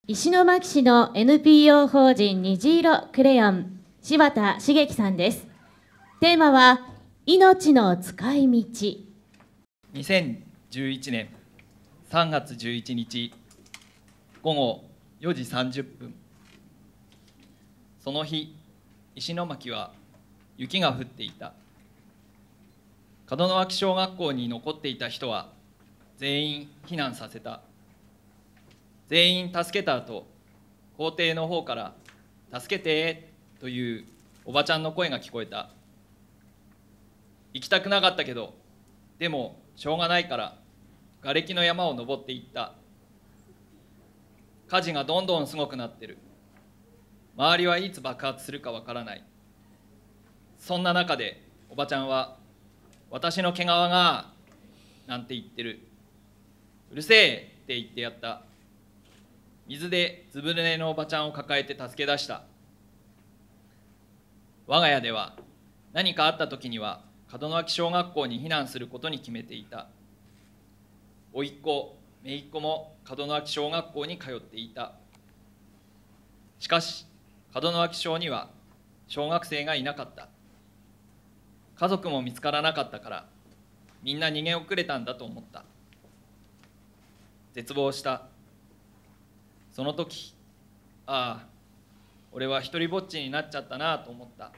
石巻市の NPO 法人虹色クレヨン柴田茂樹さんです。テーマは命の使い道。2011年3月11日午後4時30分、その日石巻は雪が降っていた。門脇小学校に残っていた人は全員避難させた。全員助けた後、校庭の方から助けてというおばちゃんの声が聞こえた。行きたくなかったけど、でもしょうがないから瓦礫の山を登っていった。火事がどんどんすごくなってる。周りはいつ爆発するかわからない。そんな中でおばちゃんは私の毛皮がなんて言ってる。うるせえって言ってやった。水でずぶ濡れのおばちゃんを抱えて助け出した。我が家では何かあった時には門脇小学校に避難することに決めていた。甥っ子、姪っ子も門脇小学校に通っていた。しかし門脇小には小学生がいなかった。家族も見つからなかったからみんな逃げ遅れたんだと思った。絶望した。その時、ああ、俺は一人ぼっちになっちゃったなと思った。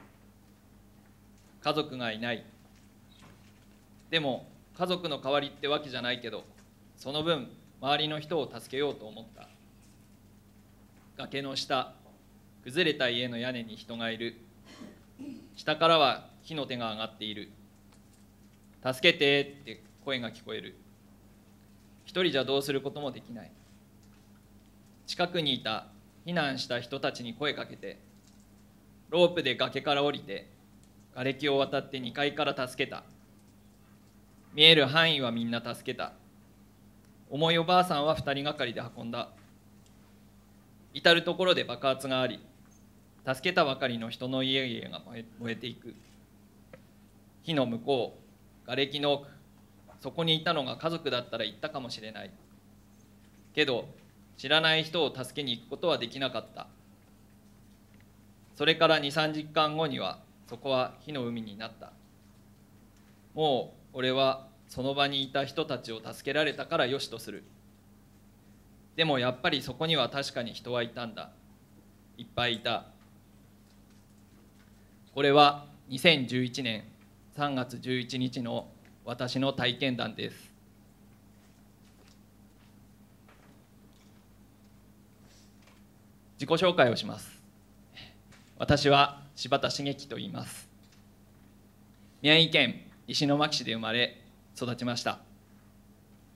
家族がいない。でも家族の代わりってわけじゃないけど、その分周りの人を助けようと思った。崖の下、崩れた家の屋根に人がいる。下からは火の手が上がっている。助けてって声が聞こえる。一人じゃどうすることもできない。近くにいた避難した人たちに声かけて、ロープで崖から降りて瓦礫を渡って2階から助けた。見える範囲はみんな助けた。重いおばあさんは2人がかりで運んだ。至る所で爆発があり、助けたばかりの人の家々が燃えていく。火の向こう、瓦礫の奥、そこにいたのが家族だったら行ったかもしれない。けど知らない人を助けに行くことはできなかった。それから2、3時間後にはそこは火の海になった。もう俺はその場にいた人たちを助けられたからよしとする。でもやっぱりそこには確かに人はいたんだ。いっぱいいた。これは2011年3月11日の私の体験談です。自己紹介をします。私は柴田茂樹と言います。宮城県石巻市で生まれ育ちました。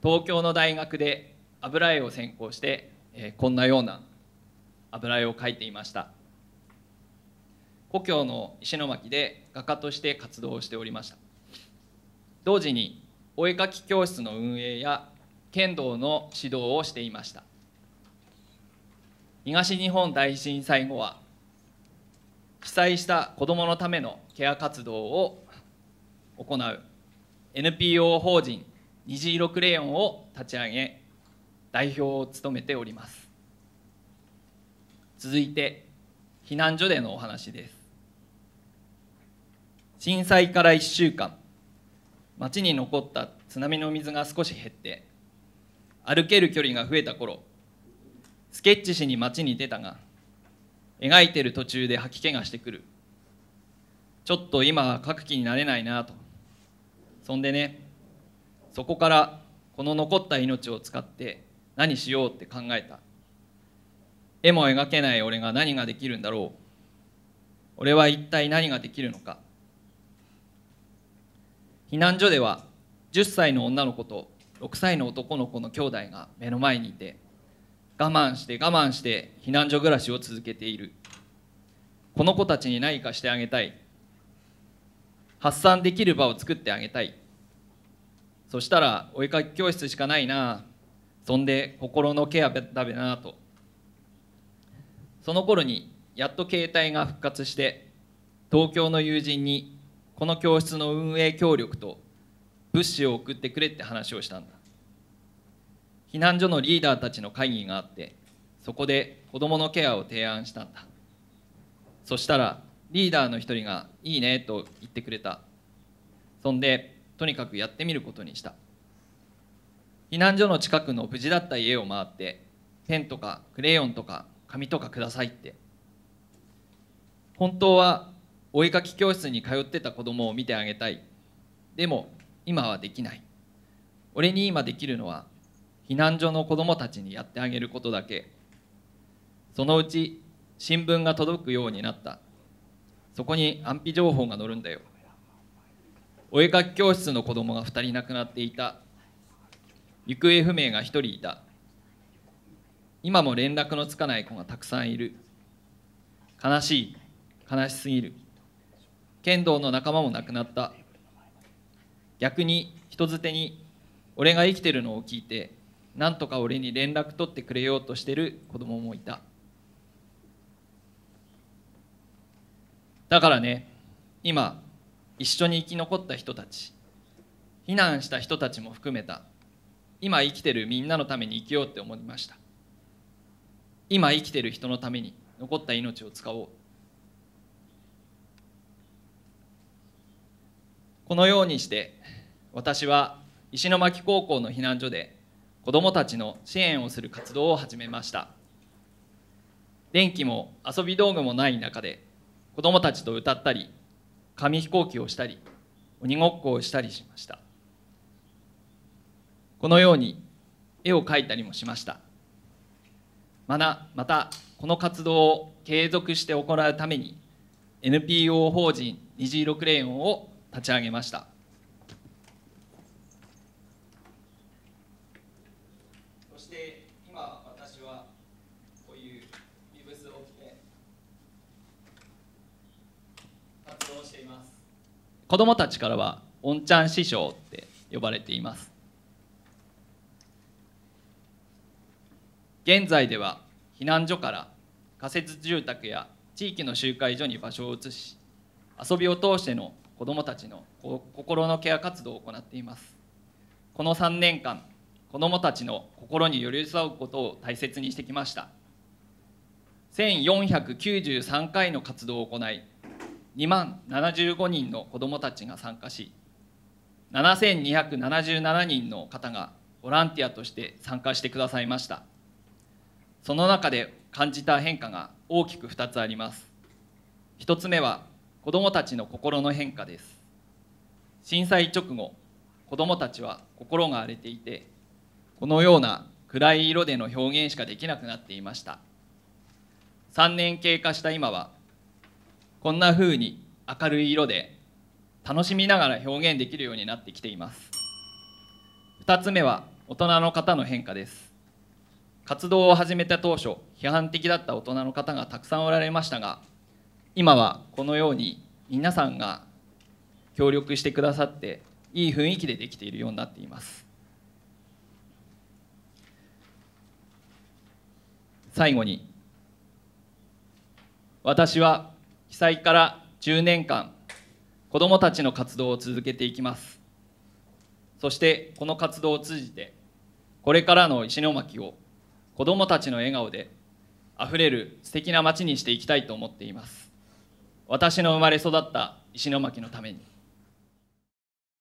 東京の大学で油絵を専攻して、こんなような油絵を描いていました。故郷の石巻で画家として活動をしておりました。同時にお絵描き教室の運営や剣道の指導をしていました。東日本大震災後は被災した子どものためのケア活動を行う NPO 法人虹色クレヨンを立ち上げ、代表を務めております。続いて避難所でのお話です。震災から1週間、町に残った津波の水が少し減って歩ける距離が増えた頃、スケッチしに町に出たが、描いてる途中で吐き気がしてくる。ちょっと今は描く気になれないなと。そんでね、そこからこの残った命を使って何しようって考えた。絵も描けない俺が何ができるんだろう。俺は一体何ができるのか。避難所では10歳の女の子と6歳の男の子の兄弟が目の前にいて、我慢して我慢して避難所暮らしを続けている。この子たちに何かしてあげたい。発散できる場を作ってあげたい。そしたらお絵かき教室しかないな。そんで心のケアだべなと。その頃にやっと携帯が復活して、東京の友人にこの教室の運営協力と物資を送ってくれって話をしたんだ。避難所のリーダーたちの会議があって、そこで子どものケアを提案したんだ。そしたらリーダーの一人が「いいね」と言ってくれた。そんでとにかくやってみることにした。避難所の近くの無事だった家を回ってペンとかクレヨンとか紙とかくださいって。本当はお絵かき教室に通ってた子供を見てあげたい。でも今はできない。俺に今できるのは避難所の子供たちにやってあげることだけ。そのうち新聞が届くようになった。そこに安否情報が載るんだよ。お絵かき教室の子供が2人亡くなっていた。行方不明が1人いた。今も連絡のつかない子がたくさんいる。悲しい、悲しすぎる。剣道の仲間も亡くなった。逆に人づてに俺が生きてるのを聞いてなんとか俺に連絡取ってくれようとしてる子供もいた。だからね、今一緒に生き残った人たち、避難した人たちも含めた今生きてるみんなのために生きようって思いました。今生きてる人のために残った命を使おう。このようにして私は石巻高校の避難所で子どもたちの支援をする活動を始めました。電気も遊び道具もない中で子どもたちと歌ったり紙飛行機をしたり鬼ごっこをしたりしました。このように絵を描いたりもしました。またこの活動を継続して行うために NPO 法人虹色クレヨンを立ち上げました。そして今私はこういうビブスを着て活動しています。子どもたちからはおんちゃん師匠って呼ばれています。現在では避難所から仮設住宅や地域の集会所に場所を移し、遊びを通しての子どもたちの心のケア活動を行っています。この3年間、子どもたちの心に寄り添うことを大切にしてきました。1493回の活動を行い、2万75人の子どもたちが参加し、7277人の方がボランティアとして参加してくださいました。その中で感じた変化が大きく2つあります。1つ目は子どもたちの心の変化です。震災直後、子どもたちは心が荒れていて、このような暗い色での表現しかできなくなっていました。3年経過した今は、こんな風に明るい色で楽しみながら表現できるようになってきています。2つ目は大人の方の変化です。活動を始めた当初、批判的だった大人の方がたくさんおられましたが、今はこのように皆さんが協力してくださっていい雰囲気でできているようになっています。最後に、私は被災から10年間子どもたちの活動を続けていきます。そしてこの活動を通じてこれからの石巻を子どもたちの笑顔であふれる素敵な街にしていきたいと思っています。私の生まれ育った石巻のために。